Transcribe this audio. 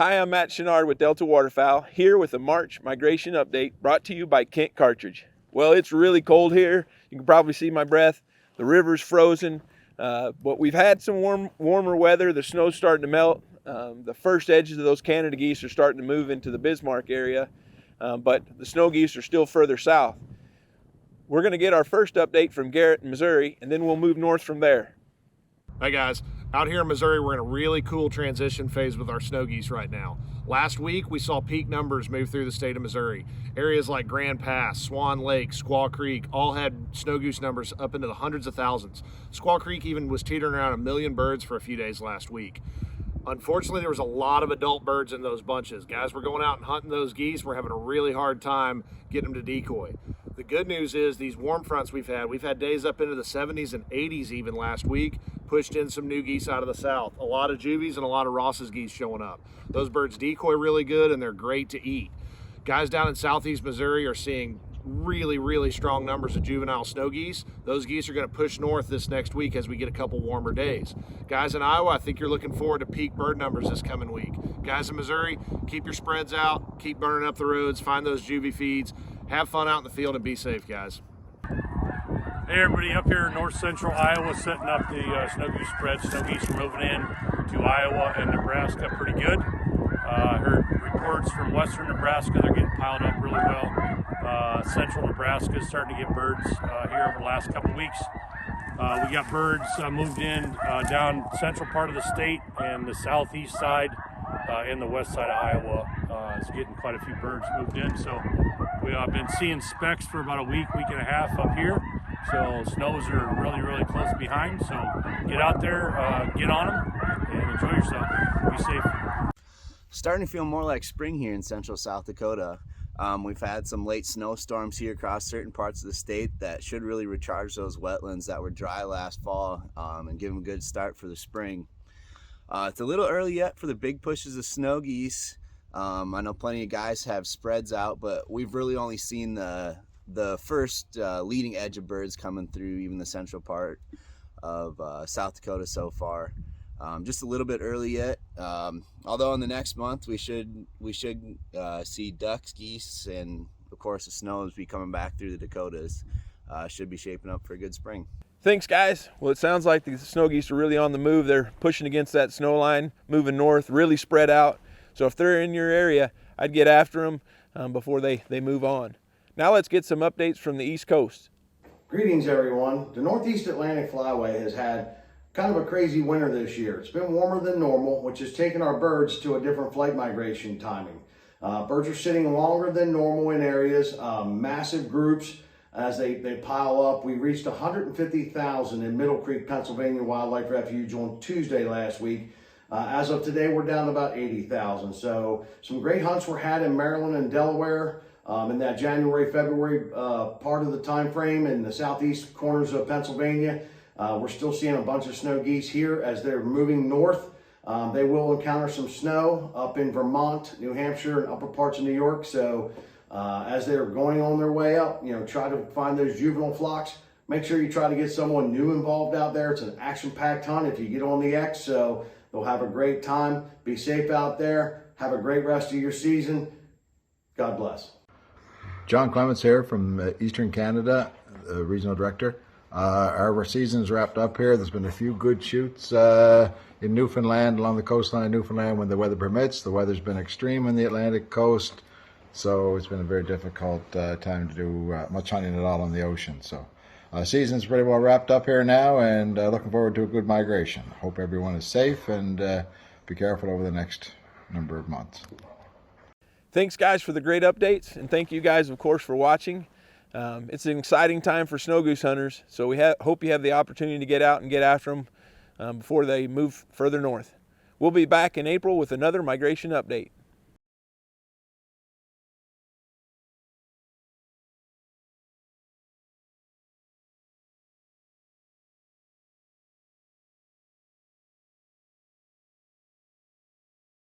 Hi, I'm Matt Chenard with Delta Waterfowl, here with a March migration update brought to you by Kent Cartridge. Well, it's really cold here. You can probably see my breath. The river's frozen, but we've had some warmer weather. The snow's starting to melt. The first edges of those Canada geese are starting to move into the Bismarck area, but the snow geese are still further south. We're going to get our first update from Garrett in Missouri, and then we'll move north from there. Hey guys, out here in Missouri, we're in a really cool transition phase with our snow geese right now. Last week, we saw peak numbers move through the state of Missouri. Areas like Grand Pass, Swan Lake, Squaw Creek all had snow goose numbers up into the hundreds of thousands. Squaw Creek even was teetering around 1 million birds for a few days last week. Unfortunately, there was a lot of adult birds in those bunches. Guys, we're going out and hunting those geese. We're having a really hard time getting them to decoy. The good news is these warm fronts we've had days up into the 70s and 80s even last week, pushed in some new geese out of the south. A lot of juvies and a lot of Ross's geese showing up. Those birds decoy really good and they're great to eat. Guys down in southeast Missouri are seeing really strong numbers of juvenile snow geese. Those geese are going to push north this next week as we get a couple warmer days. Guys in Iowa, I think you're looking forward to peak bird numbers this coming week. Guys in Missouri, keep your spreads out, keep burning up the roads, find those juvie feeds, have fun out in the field and be safe, guys. Hey everybody, up here in north central Iowa, setting up the snow goose spread. Snow geese are moving in to Iowa and Nebraska pretty good. I heard reports from western Nebraska, they're getting piled up really well. Central Nebraska is starting to get birds here over the last couple weeks. We got birds moved in down central part of the state and the southeast side and the west side of Iowa is getting quite a few birds moved in. So we've been seeing specks for about a week and a half up here. So snows are really close behind. So get out there, get on them, and enjoy yourself. Be safe. Starting to feel more like spring here in central South Dakota. We've had some late snowstorms here across certain parts of the state that should really recharge those wetlands that were dry last fall and give them a good start for the spring. It's a little early yet for the big pushes of snow geese. I know plenty of guys have spreads out, but we've really only seen the first leading edge of birds coming through even the central part of South Dakota so far. Just a little bit early yet. Although in the next month we should see ducks, geese, and of course the snows be coming back through the Dakotas. Should be shaping up for a good spring. Thanks, guys. Well, it sounds like the snow geese are really on the move. They're pushing against that snow line, moving north, really spread out. So if they're in your area, I'd get after them before they move on. Now let's get some updates from the East Coast. Greetings, everyone. The Northeast Atlantic Flyway has had kind of a crazy winter this year. It's been warmer than normal, which has taken our birds to a different flight migration timing. Birds are sitting longer than normal in areas, massive groups as they pile up. We reached 150,000 in Middle Creek, Pennsylvania Wildlife Refuge on Tuesday last week. As of today, we're down to about 80,000. So some great hunts were had in Maryland and Delaware in that January, February part of the time frame in the southeast corners of Pennsylvania. We're still seeing a bunch of snow geese here as they're moving north. They will encounter some snow up in Vermont, New Hampshire, and upper parts of New York. So as they're going on their way up, try to find those juvenile flocks. Make sure you try to get someone new involved out there. It's an action-packed hunt if you get on the X, so they'll have a great time. Be safe out there. Have a great rest of your season. God bless. John Clements here from Eastern Canada, Regional Director. Our season's wrapped up here. There's been a few good shoots in Newfoundland, along the coastline of Newfoundland when the weather permits. The weather's been extreme on the Atlantic coast, so it's been a very difficult time to do much hunting at all on the ocean. So season's pretty well wrapped up here now, and looking forward to a good migration. Hope everyone is safe, and be careful over the next number of months. Thanks, guys, for the great updates, and thank you guys, of course, for watching. It's an exciting time for snow goose hunters, so we hope you have the opportunity to get out and get after them before they move further north. We'll be back in April with another migration update.